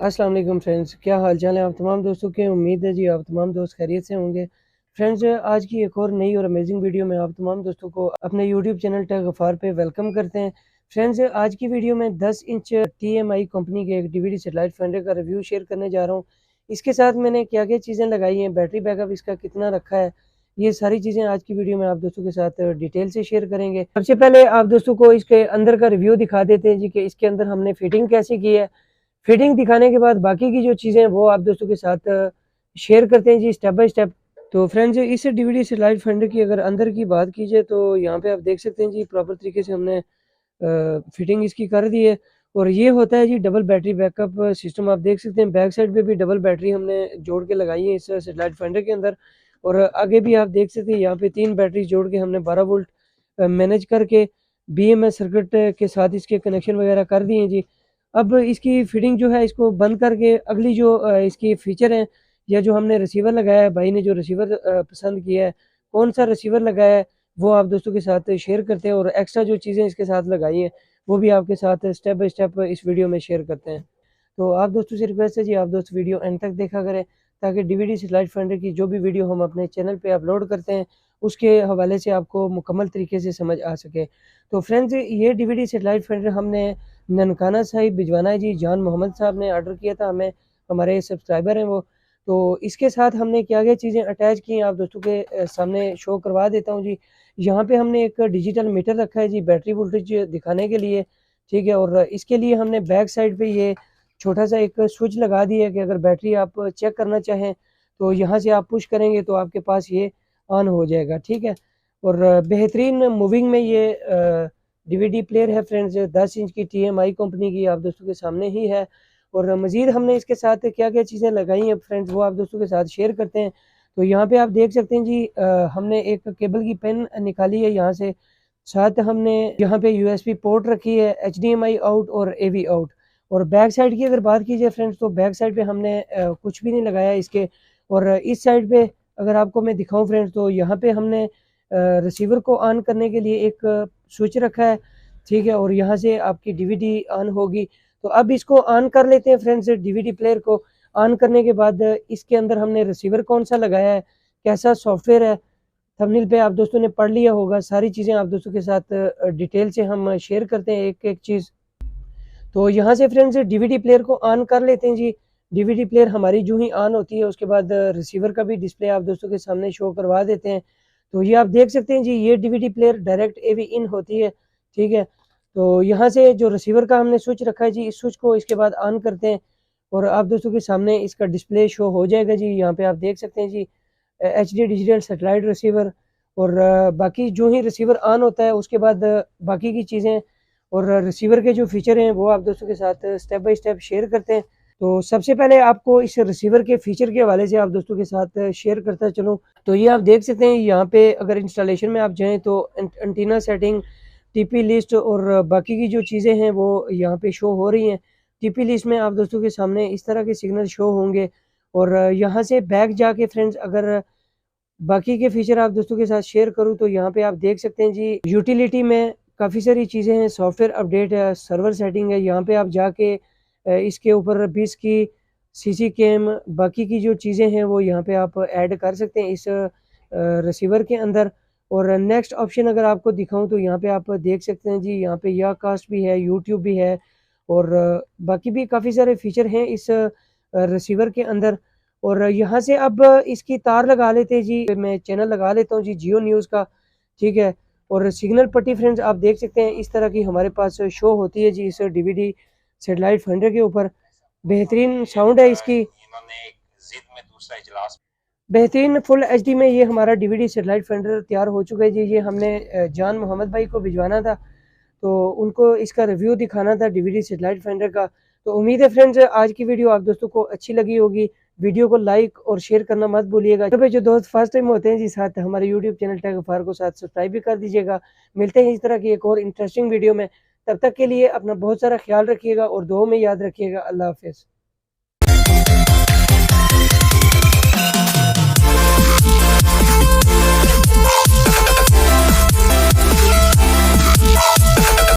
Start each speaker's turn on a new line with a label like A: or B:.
A: अस्सलाम वालेकुम फ्रेंड्स, क्या हाल चाल है आप तमाम दोस्तों के। उम्मीद है जी आप तमाम दोस्त खैरियत से होंगे। फ्रेंड्स, आज की एक और नई और अमेजिंग वीडियो में आप तमाम दोस्तों को अपने यूट्यूब चैनल टेक गफ़ार पे वेलकम करते हैं। फ्रेंड्स, आज की वीडियो में 10 इंच TMI कंपनी के एक डीवीडी सेटेलाइट फाइंडर का रिव्यू शेयर करने जा रहा हूँ। इसके साथ मैंने क्या क्या चीज़ें लगाई हैं, बैटरी बैकअप इसका कितना रखा है, ये सारी चीज़ें आज की वीडियो में आप दोस्तों के साथ डिटेल से शेयर करेंगे। सबसे पहले आप दोस्तों को इसके अंदर का रिव्यू दिखा देते हैं जी कि इसके अंदर हमने फिटिंग कैसे की है। फिटिंग दिखाने के बाद बाकी की जो चीज़ें हैं वो आप दोस्तों के साथ शेयर करते हैं जी स्टेप बाय स्टेप। तो फ्रेंड्स, इस डीवीडी सेटेलाइट फाइंडर की अगर अंदर की बात की जाए तो यहाँ पे आप देख सकते हैं जी प्रॉपर तरीके से हमने फिटिंग इसकी कर दी है। और ये होता है जी डबल बैटरी बैकअप सिस्टम। आप देख सकते हैं बैक साइड पे भी डबल बैटरी हमने जोड़ के लगाई है इस सेटेलाइट फाइंडर के अंदर। और आगे भी आप देख सकते हैं यहाँ पे 3 बैटरी जोड़ के हमने 12 वोल्ट मैनेज करके BMS सर्किट के साथ इसके कनेक्शन वगैरह कर दिए हैं जी। अब इसकी फिटिंग जो है इसको बंद करके अगली जो इसकी फीचर है या जो हमने रिसीवर लगाया है, भाई ने जो रिसीवर पसंद किया है, कौन सा रिसीवर लगाया है वो आप दोस्तों के साथ शेयर करते हैं। और एक्स्ट्रा जो चीज़ें इसके साथ लगाई हैं वो भी आपके साथ स्टेप बाय स्टेप इस वीडियो में शेयर करते हैं। तो आप दोस्तों से रिक्वेस्ट है जी आप दोस्त वीडियो एंड तक देखा करें ताकि डीवीडी सेटेलाइट फाइंडर की जो भी वीडियो हम अपने चैनल पे अपलोड करते हैं उसके हवाले से आपको मुकम्मल तरीके से समझ आ सके। तो फ्रेंड्स, ये डीवीडी सेटेलाइट फाइंडर हमने ननकाना साहिब भिजवाना है जी। जान मोहम्मद साहब ने ऑर्डर किया था, हमें हमारे सब्सक्राइबर हैं वो। तो इसके साथ हमने क्या क्या चीज़ें अटैच की हैं आप दोस्तों के सामने शो करवा देता हूँ जी। यहाँ पे हमने एक डिजिटल मीटर रखा है जी बैटरी वोल्टेज दिखाने के लिए, ठीक है। और इसके लिए हमने बैक साइड पे ये छोटा सा एक स्विच लगा दिया है कि अगर बैटरी आप चेक करना चाहें तो यहाँ से आप पुश करेंगे तो आपके पास ये ऑन हो जाएगा, ठीक है। और बेहतरीन मूविंग में ये डीवीडी प्लेयर है फ्रेंड्स, 10 इंच की TMI कंपनी की आप दोस्तों के सामने ही है। और मज़ीद हमने इसके साथ क्या क्या चीज़ें लगाई हैं फ्रेंड्स वो आप दोस्तों के साथ शेयर करते हैं। तो यहाँ पे आप देख सकते हैं जी हमने एक केबल की पिन निकाली है यहाँ से, साथ हमने यहाँ पे USB पोर्ट रखी है, HDMI आउट और AV आउट। और बैक साइड की अगर बात की जाए फ्रेंड्स तो बैक साइड पे हमने कुछ भी नहीं लगाया इसके। और इस साइड पे अगर आपको मैं दिखाऊं फ्रेंड्स तो यहाँ पे हमने रिसीवर को ऑन करने के लिए एक स्विच रखा है, ठीक है। और यहाँ से आपकी डीवीडी ऑन होगी। तो अब इसको ऑन कर लेते हैं फ्रेंड्स। डीवीडी प्लेयर को ऑन करने के बाद इसके अंदर हमने रिसीवर कौन सा लगाया है, कैसा सॉफ्टवेयर है, थंबनेल पे आप दोस्तों ने पढ़ लिया होगा। सारी चीज़ें आप दोस्तों के साथ डिटेल से हम शेयर करते हैं एक एक चीज़। तो यहाँ से फ्रेंड्स डीवीडी प्लेयर को ऑन कर लेते हैं जी। डीवीडी प्लेयर हमारी जो ही ऑन होती है उसके बाद रिसीवर का भी डिस्प्ले आप दोस्तों के सामने शो करवा देते हैं। तो ये आप देख सकते हैं जी ये डीवीडी प्लेयर डायरेक्ट AV इन होती है, ठीक है। तो यहाँ से जो रिसीवर का हमने स्विच रखा है जी इस स्विच को इसके बाद ऑन करते हैं और आप दोस्तों के सामने इसका डिस्प्ले शो हो जाएगा जी। यहाँ पे आप देख सकते हैं जी HD डिजिटल सेटेलाइट रिसीवर। और बाकी जो ही रिसीवर ऑन होता है उसके बाद बाकी की चीज़ें और रिसीवर के जो फीचर हैं वो आप दोस्तों के साथ स्टेप बाय स्टेप शेयर करते हैं। तो सबसे पहले आपको इस रिसीवर के फीचर के हवाले से आप दोस्तों के साथ शेयर करता चलूँ। तो ये आप देख सकते हैं यहाँ पे अगर इंस्टॉलेशन में आप जाएँ तो एंटीना सेटिंग, TP लिस्ट और बाकी की जो चीज़ें हैं वो यहाँ पे शो हो रही हैं। TP लिस्ट में आप दोस्तों के सामने इस तरह के सिग्नल शो होंगे। और यहाँ से बैक जाके फ्रेंड्स अगर बाकी के फीचर आप दोस्तों के साथ शेयर करूँ तो यहाँ पे आप देख सकते हैं जी यूटिलिटी में काफ़ी सारी चीज़ें हैं, सॉफ्टवेयर अपडेट है, सर्वर सेटिंग है। यहाँ पे आप जाके इसके ऊपर 20 की CC कैम बाकी की जो चीज़ें हैं वो यहाँ पे आप ऐड कर सकते हैं इस रिसीवर के अंदर। और नेक्स्ट ऑप्शन अगर आपको दिखाऊं तो यहाँ पे आप देख सकते हैं जी यहाँ पे या कास्ट भी है, यूट्यूब भी है और बाकी भी काफ़ी सारे फीचर हैं इस रिसीवर के अंदर। और यहाँ से अब इसकी तार लगा लेते हैं जी, मैं चैनल लगा लेता हूँ जी जियो न्यूज़ का, ठीक है। और सिग्नल पट्टी फ्रेंड्स आप देख सकते हैं इस तरह की हमारे पास शो होती है जी इस डीवीडी सेटेलाइट फाइंडर के ऊपर। बेहतरीन साउंड है इसकी, बेहतरीन फुल HD में ये हमारा डीवीडी सेटेलाइट फाइंडर तैयार हो चुका है जी। ये हमने जान मोहम्मद भाई को भिजवाना था तो उनको इसका रिव्यू दिखाना था डीवीडी सेटेलाइट फाइंडर का। तो उम्मीद है फ्रेंड्स आज की वीडियो आप दोस्तों को अच्छी लगी होगी। वीडियो को लाइक और शेयर करना मत भूलिएगा। तो जो दोस्त फर्स्ट टाइम होते हैं जी साथ हमारे यूट्यूब चैनल टेक गफ़ार को साथ सब्सक्राइब भी कर दीजिएगा। मिलते हैं इस तरह की एक और इंटरेस्टिंग वीडियो में, तब तक के लिए अपना बहुत सारा ख्याल रखिएगा और दुआ में याद रखिएगा। अल्लाह हाफिज़।